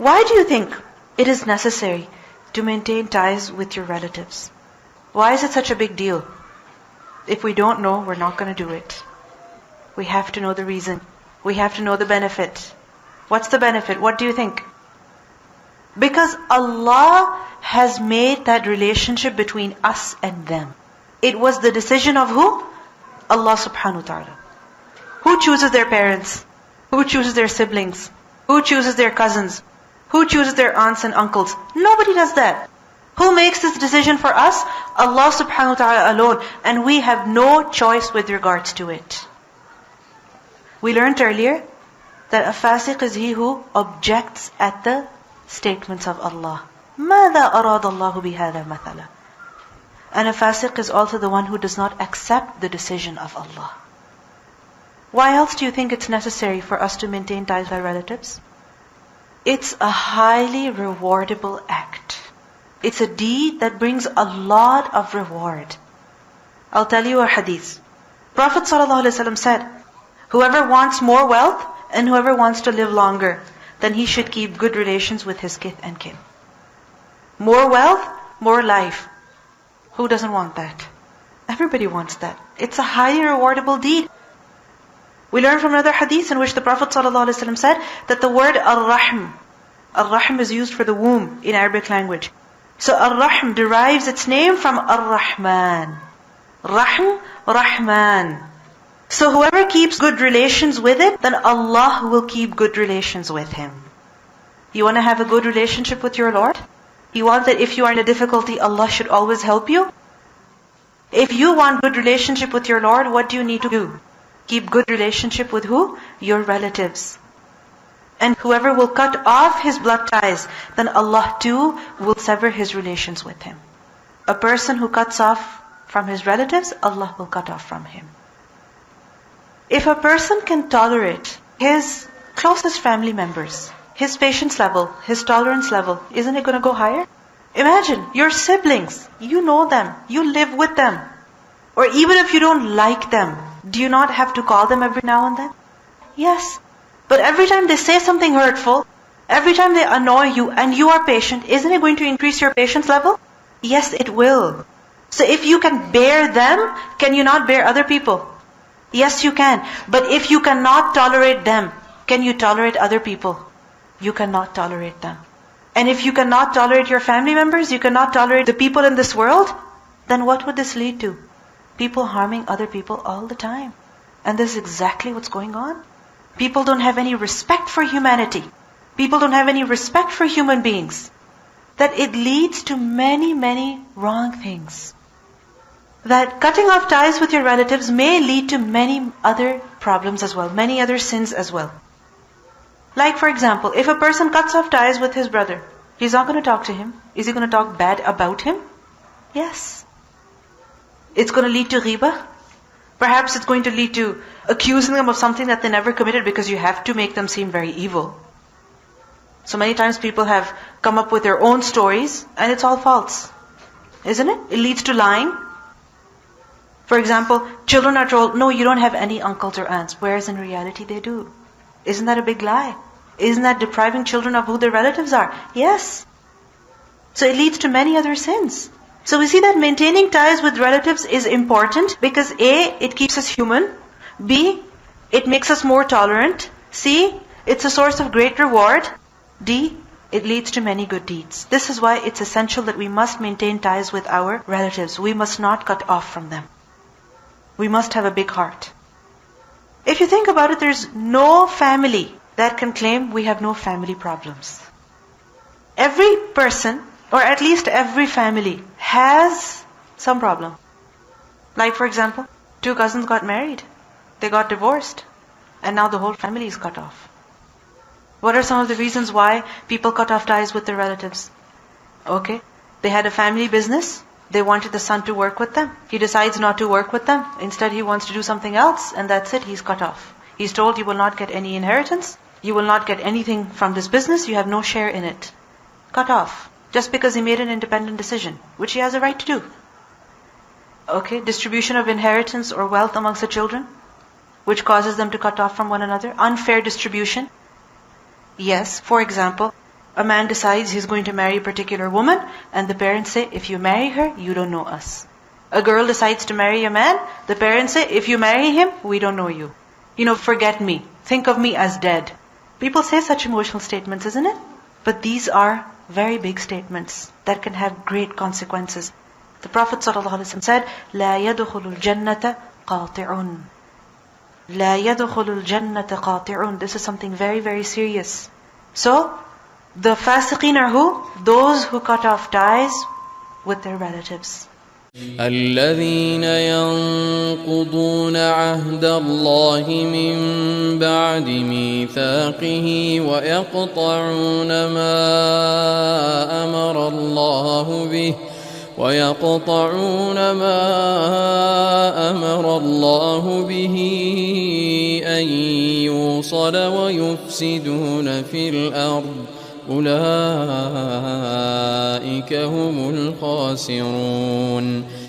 Why do you think it is necessary to maintain ties with your relatives? Why is it such a big deal? If we don't know, we're not going to do it. We have to know the reason. We have to know the benefit. What's the benefit? What do you think? Because Allah has made that relationship between us and them. It was the decision of who? Allah subhanahu wa ta'ala. Who chooses their parents? Who chooses their siblings? Who chooses their cousins? Who chooses their aunts and uncles? Nobody does that. Who makes this decision for us? Allah subhanahu wa ta'ala alone. And we have no choice with regards to it. We learned earlier that a fasiq is he who objects at the statements of Allah. ماذا أراد الله بهذا مثلا? And a fasiq is also the one who does not accept the decision of Allah. Why else do you think it's necessary for us to maintain ties with our relatives? It's a highly rewardable act. It's a deed that brings a lot of reward. I'll tell you a hadith. Prophet ﷺ said, whoever wants more wealth and whoever wants to live longer, then he should keep good relations with his kith and kin. More wealth, more life. Who doesn't want that? Everybody wants that. It's a highly rewardable deed. We learn from another hadith in which the Prophet ﷺ said that the word al-rahm is used for the womb in Arabic language. So al-rahm derives its name from ar-Rahman. Rahm, Rahman. So whoever keeps good relations with it, then Allah will keep good relations with him. You want to have a good relationship with your Lord? You want that if you are in a difficulty, Allah should always help you? If you want good relationship with your Lord, what do you need to do? Keep good relationship with who? Your relatives. And whoever will cut off his blood ties, then Allah too will sever his relations with him. A person who cuts off from his relatives, Allah will cut off from him. If a person can tolerate his closest family members, his patience level, his tolerance level, isn't it going to go higher? Imagine, your siblings, you know them, you live with them. Or even if you don't like them, do you not have to call them every now and then? Yes. But every time they say something hurtful, every time they annoy you and you are patient, isn't it going to increase your patience level? Yes, it will. So if you can bear them, can you not bear other people? Yes, you can. But if you cannot tolerate them, can you tolerate other people? You cannot tolerate them. And if you cannot tolerate your family members, you cannot tolerate the people in this world, then what would this lead to? People harming other people all the time. And this is exactly what's going on. People don't have any respect for humanity. People don't have any respect for human beings. That it leads to many, many wrong things. That cutting off ties with your relatives may lead to many other problems as well, many other sins as well. Like for example, if a person cuts off ties with his brother, he's not going to talk to him. Is he going to talk bad about him? Yes. It's going to lead to ghibah. Perhaps it's going to lead to accusing them of something that they never committed because you have to make them seem very evil. So many times people have come up with their own stories and it's all false. Isn't it? It leads to lying. For example, children are told, no, you don't have any uncles or aunts, whereas in reality they do. Isn't that a big lie? Isn't that depriving children of who their relatives are? Yes. So it leads to many other sins. So we see that maintaining ties with relatives is important because A, it keeps us human. B, it makes us more tolerant. C, it's a source of great reward. D, it leads to many good deeds. This is why it's essential that we must maintain ties with our relatives. We must not cut off from them. We must have a big heart. If you think about it, there's no family that can claim we have no family problems. Every person, or at least every family, has some problem. Like for example, 2 cousins got married. They got divorced. And now the whole family is cut off. What are some of the reasons why people cut off ties with their relatives? Okay, they had a family business. They wanted the son to work with them. He decides not to work with them. Instead he wants to do something else, and that's it, he's cut off. He's told you will not get any inheritance. You will not get anything from this business. You have no share in it. Cut off. Just because he made an independent decision, which he has a right to do. Okay, distribution of inheritance or wealth amongst the children, which causes them to cut off from one another. Unfair distribution. Yes, for example, A man decides he's going to marry a particular woman, and the parents say, if you marry her, you don't know us. A girl decides to marry a man, the parents say, if you marry him, we don't know you. Forget me. Think of me as dead. People say such emotional statements, isn't it? But these are very big statements that can have great consequences. The Prophet ﷺ said, لا يدخل الجنة قاطع. لا يدخل الجنة قاطع. This is something very, very serious. So, the fasiqeen are who? Those who cut off ties with their relatives. الذين ينقضون عهد الله من بعد ميثاقه ويقطعون ما أمر الله به أن يوصل ويفسدون في الأرض أولئك هم الخاسرون.